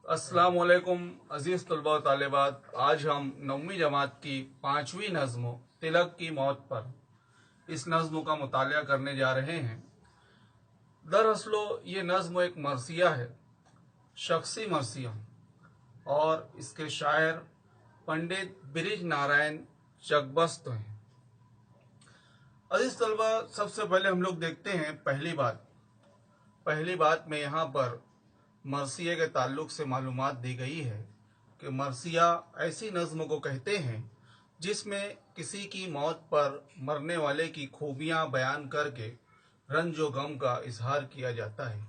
अस्सलाम वालेकुम अजीज तलबा व तालिबात। आज हम 9वीं जमात की 5वीं नज़्म तिलक की मौत पर इस नज़्म का मुतालिया करने जा रहे हैं। दरअसल ये नज़्म एक मरसिया है, शख्सी मरसिया, और इसके शायर पंडित ब्रिज नारायण चकबस्त हैं। अजीज तलबा, सबसे पहले हम लोग देखते हैं पहली बात में यहाँ पर मरसिया के ताल्लुक से मालूमात दी गई है कि मरसिया ऐसी नज़्म को कहते हैं जिसमें किसी की मौत पर मरने वाले की खूबियाँ बयान करके रंजो गम का इजहार किया जाता है।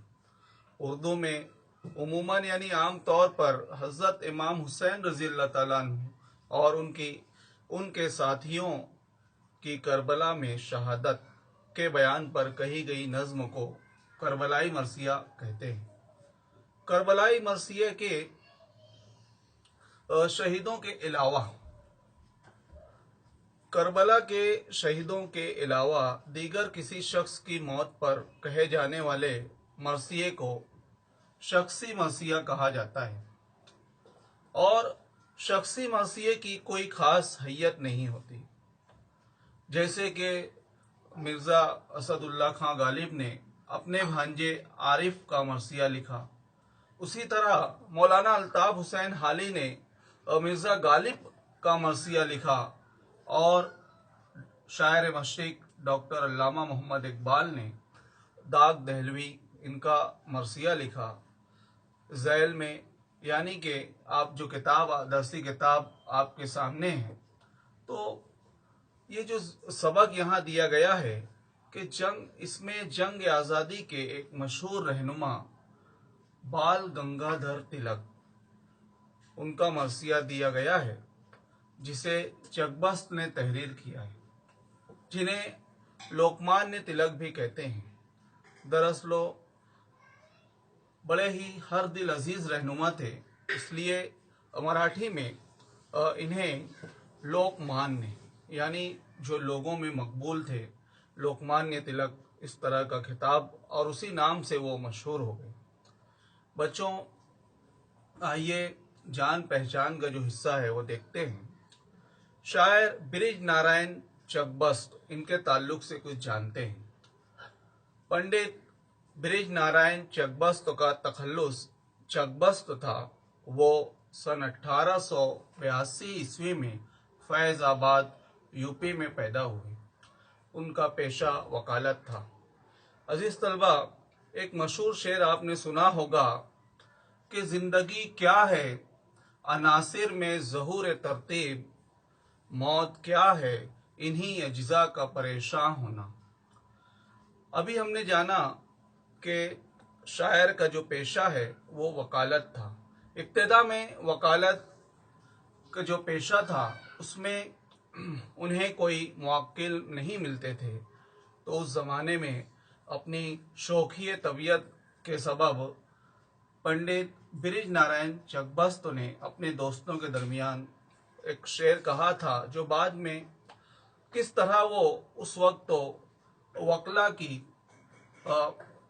उर्दू में उमूमन यानी आम तौर पर हज़रत इमाम हुसैन रज़ी अल्लाह ताला अन्हु और उनके साथियों की करबला में शहादत के बयान पर कही गई नज़्म को करबलाई मरसिया कहते हैं। करबलाई मरसिया के शहीदों के अलावा करबला के शहीदों के अलावा दीगर किसी शख्स की मौत पर कहे जाने वाले मरसिये को शख्सी मरसिया कहा जाता है। और शख्सी मरसिये की कोई खास हैयत नहीं होती। जैसे कि मिर्ज़ा असदुल्ला खां गालिब ने अपने भांजे आरिफ का मरसिया लिखा, उसी तरह मौलाना अल्ताफ हुसैन हाली ने मिर्ज़ा गालिब का मरसिया लिखा, और शायर मशरिक डॉक्टर अल्लामा मोहम्मद इकबाल ने दाग दहलवी इनका मरसिया लिखा। झैल में यानी कि आप जो किताब दरसी किताब आपके सामने है, तो ये जो सबक यहाँ दिया गया है कि इसमें जंग आज़ादी के एक मशहूर रहनुमा बाल गंगाधर तिलक, उनका मरसिया दिया गया है जिसे चकबस्त ने तहरीर किया है, जिन्हें लोकमान्य तिलक भी कहते हैं। दरअसल बड़े ही हर दिल अजीज रहनुमा थे, इसलिए मराठी में इन्हें लोकमान्य यानी जो लोगों में मकबूल थे, लोकमान्य तिलक, इस तरह का खिताब, और उसी नाम से वो मशहूर हो गए। बच्चों, आइए जान पहचान का जो हिस्सा है वो देखते हैं। शायर ब्रिज नारायण चकबस्त, इनके ताल्लुक से कुछ जानते हैं। पंडित ब्रिज नारायण चकबस्त का तखल्लुस चकबस्त था। वो सन 1882 ईस्वी में फैज़ाबाद यूपी में पैदा हुए। उनका पेशा वकालत था। अजीज तलबा, एक मशहूर शेर आपने सुना होगा कि जिंदगी क्या है अनासिर में ज़हूर तरतीब, मौत क्या है इन्हीं अज्जा का परेशान होना। अभी हमने जाना कि शायर का जो पेशा है वो वकालत था। इब्तिदा में वकालत का जो पेशा था उसमें उन्हें कोई मुवक्किल नहीं मिलते थे, तो उस ज़माने में अपनी शौकिया तबीयत के सबब पंडित ब्रिज नारायण चकबस्त ने अपने दोस्तों के दरमियान एक शेर कहा था, जो बाद में किस तरह वो उस वक्त तो वकला की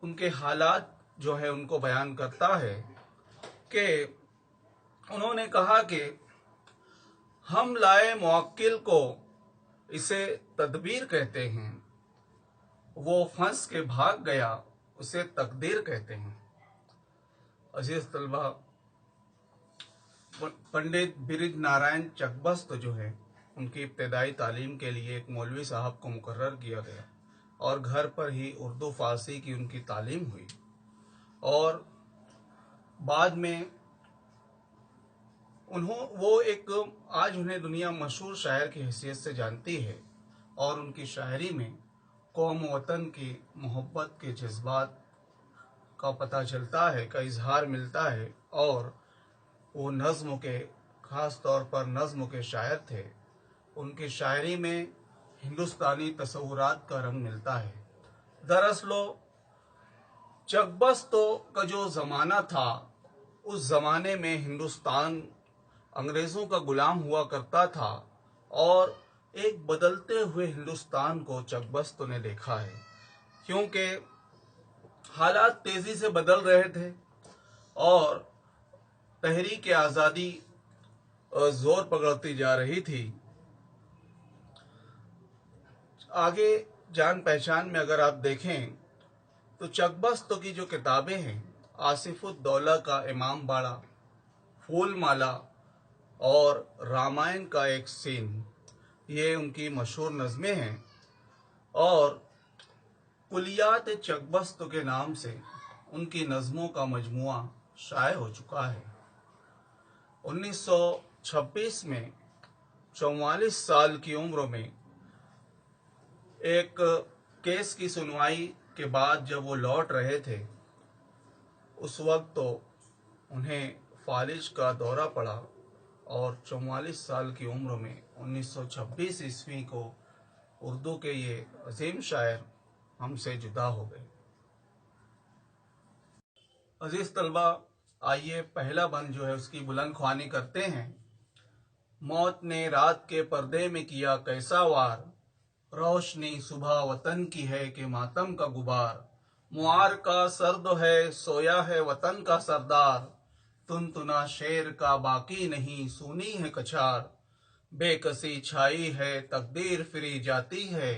उनके हालात जो है उनको बयान करता है कि उन्होंने कहा कि हम लाए मुवक्किल को इसे तदबीर कहते हैं, वो फंस के भाग गया उसे तकदीर कहते हैं। अजीज तलबा, पंडित ब्रिज नारायण चकबस्त जो है उनकी इब्तदाई तालीम के लिए एक मौलवी साहब को मुकर्रर किया गया, और घर पर ही उर्दू फारसी की उनकी तालीम हुई, और बाद में वो एक आज उन्हें दुनिया मशहूर शायर की हैसियत से जानती है, और उनकी शायरी में कौम वतन की मोहब्बत के जज्बात का पता चलता है, का इजहार मिलता है, और वो नज़्म के ख़ास तौर पर नज़्म के शायर थे। उनकी शायरी में हिंदुस्तानी तसव्वुरात का रंग मिलता है। दरअसल चकबस्त का जो ज़माना था, उस ज़माने में हिंदुस्तान अंग्रेज़ों का गुलाम हुआ करता था, और एक बदलते हुए हिंदुस्तान को चकबस्त ने देखा है, क्योंकि हालात तेज़ी से बदल रहे थे और तहरीक आज़ादी जोर पकड़ती जा रही थी। आगे जान पहचान में अगर आप देखें तो चकबस्त की जो किताबें हैं, आसिफुद्दौला का इमाम बाड़ा, फूल माला और रामायण का एक सीन, ये उनकी मशहूर नज़में हैं और कुलियात चकबस्त के नाम से उनकी नज़मों का मजमुआ शाये हो चुका है। 1926 में 44 साल की उम्र में एक केस की सुनवाई के बाद जब वो लौट रहे थे, उस वक्त तो उन्हें फालिज का दौरा पड़ा और 44 साल की उम्र में 1926 ईस्वी को उर्दू के ये अजीम शायर हमसे जुदा हो गए। अजीज तलबा, आइए पहला बंद जो है उसकी बुलंद ख्वानी करते हैं। मौत ने रात के पर्दे में किया कैसा वार, रोशनी सुबह वतन की है कि मातम का गुबार, मुआर का सर्द है सोया है वतन का सरदार, तुनतुना शेर का बाकी नहीं सूनी है कछार, बेकसी छाई है तकदीर फिरी जाती है,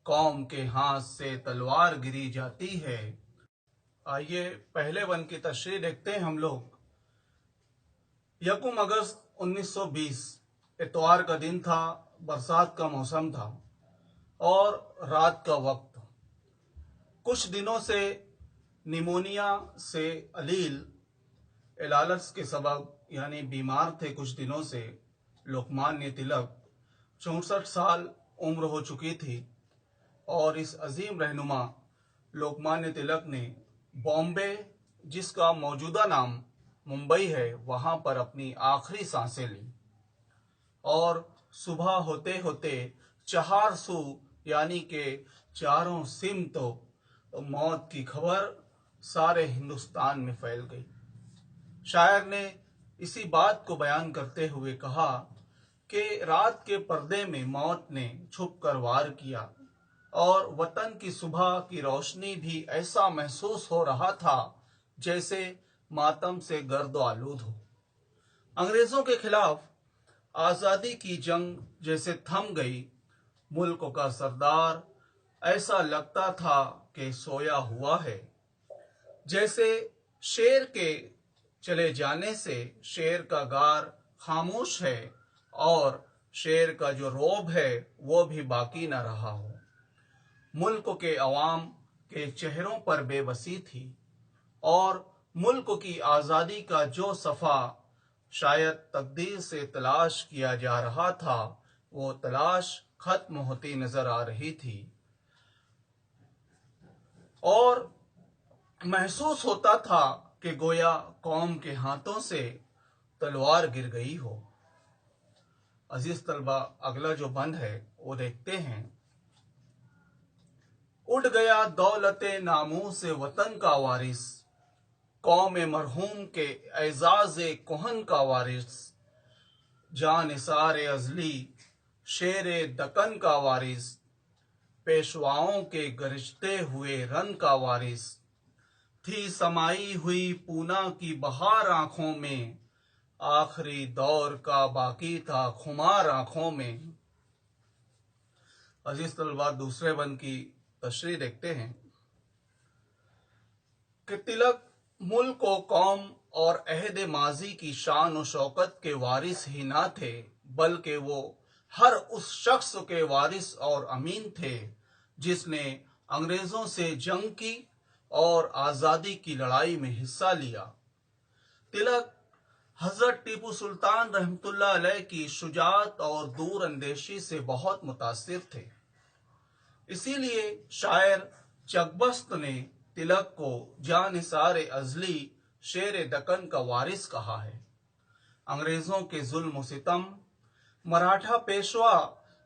कौम के हाथ से तलवार गिरी जाती है। आइए पहले वन की तशरीह देखते हैं हम लोग। 1 अगस्त 1920 इतवार का दिन था, बरसात का मौसम था और रात का वक्त। कुछ दिनों से निमोनिया से अलील इलालस के सबब यानी बीमार थे कुछ दिनों से लोकमान्य तिलक। 64 साल उम्र हो चुकी थी और इस अजीम रहनुमा लोकमान्य तिलक ने बॉम्बे, जिसका मौजूदा नाम मुंबई है, वहाँ पर अपनी आखिरी सांसें ली और सुबह होते होते चार सू यानी के चारों सिमत मौत की खबर सारे हिंदुस्तान में फैल गई। शायर ने इसी बात को बयान करते हुए कहा कि रात के पर्दे में मौत ने छुप कर वार किया और वतन की सुबह की रोशनी भी ऐसा महसूस हो रहा था जैसे मातम से गर्द आलूद हो। अंग्रेजों के खिलाफ आज़ादी की जंग जैसे थम गई। मुल्क का सरदार ऐसा लगता था कि सोया हुआ है, जैसे शेर के चले जाने से शेर का गार खामोश है और शेर का जो रोब है वो भी बाकी न रहा हो। मुल्क के अवाम के चेहरों पर बेबसी थी और मुल्क की आज़ादी का जो सफ़ा शायद तकदीर से तलाश किया जा रहा था, वो तलाश खत्म होती नजर आ रही थी और महसूस होता था कि गोया कौम के हाथों से तलवार गिर गई हो। अजीज तलबा, अगला जो बंद है वो देखते हैं। उड़ गया दौलते नामू से वतन का वारिस, कौम मरहूम के एजाज कोहन का वारिस, जान निसार अजली शेर दकन का वारिस, पेशवाओं के गरजते हुए रन का वारिस, थी समाई हुई पूना की बहार आंखों में, आखिरी दौर का बाकी था खुमार आंखों में। अजीज तलबा, दूसरे बंद की तशरीह देखते हैं कि तिलक मुल्क व कौम और अहद माजी की शान व शौकत के वारिस ही ना थे, बल्कि वो हर उस शख्स के वारिस और अमीन थे जिसने अंग्रेजों से जंग की और आज़ादी की लड़ाई में हिस्सा लिया। तिलक हजरत टीपू सुल्तान रहमतुल्लाह अलैह की शुजाअत और दूर अंदेशी से बहुत मुतासिर थे। इसीलिए शायर चकबस्त ने तिलक को जानिसार अजली शेर दकन का वारिस कहा है। अंग्रेजों के जुल्म सितम मराठा पेशवा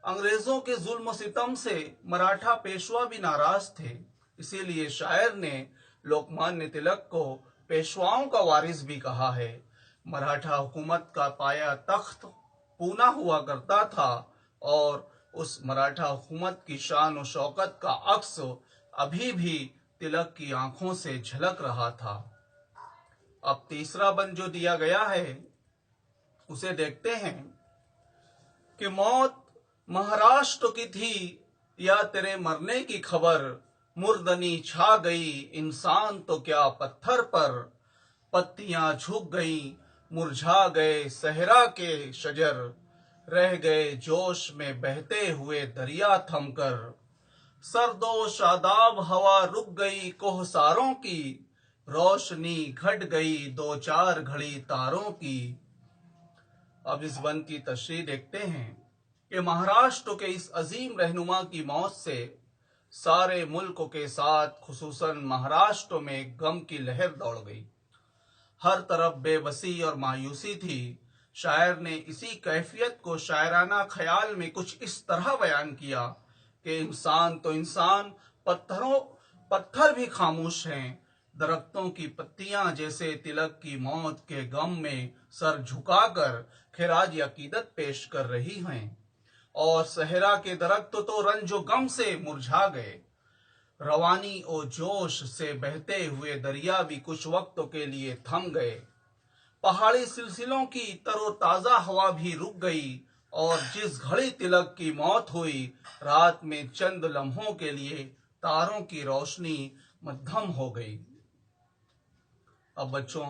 अंग्रेजों के जुल्म सितम से मराठा पेशवा भी नाराज थे। इसीलिए शायर ने लोकमान्य तिलक को पेशवाओं का वारिस भी कहा है। मराठा हुकूमत का पाया तख्त पूना हुआ करता था और उस मराठा हुकूमत की शान और शौकत का अक्स अभी भी तिलक की आंखों से झलक रहा था। अब तीसरा बंद जो दिया गया है उसे देखते हैं कि मौत महाराष्ट्र की थी या तेरे मरने की खबर, मुर्दनी छा गई इंसान तो क्या पत्थर पर, पत्तियां झुक गई मुरझा गए सहरा के शजर, रह गए जोश में बहते हुए दरिया थमकर, सर्दो शादाब हवा रुक गई कोहसारों की, रोशनी घट गई दो चार घड़ी तारों की। अब इस बंद की तशरीह देखते हैं कि महाराष्ट्र के इस अजीम रहनुमा की मौत से सारे मुल्क के साथ खुसूसन महाराष्ट्र में गम की लहर दौड़ गई। हर तरफ बेबसी और मायूसी थी। शायर ने इसी कैफियत को शायराना ख्याल में कुछ इस तरह बयान किया कि इंसान तो इंसान, पत्थर भी खामोश हैं, दरख्तों की पत्तियां जैसे तिलक की मौत के गम में सर झुकाकर खिराज अकीदत पेश कर रही हैं, और सहरा के दरख्त तो रंजो गम से मुरझा गए। रवानी और जोश से बहते हुए दरिया भी कुछ वक्त के लिए थम गए। पहाड़ी सिलसिलों की तरोताजा हवा भी रुक गई, और जिस घड़ी तिलक की मौत हुई, रात में चंद लम्हों के लिए तारों की रोशनी मद्धम हो गई। अब बच्चों,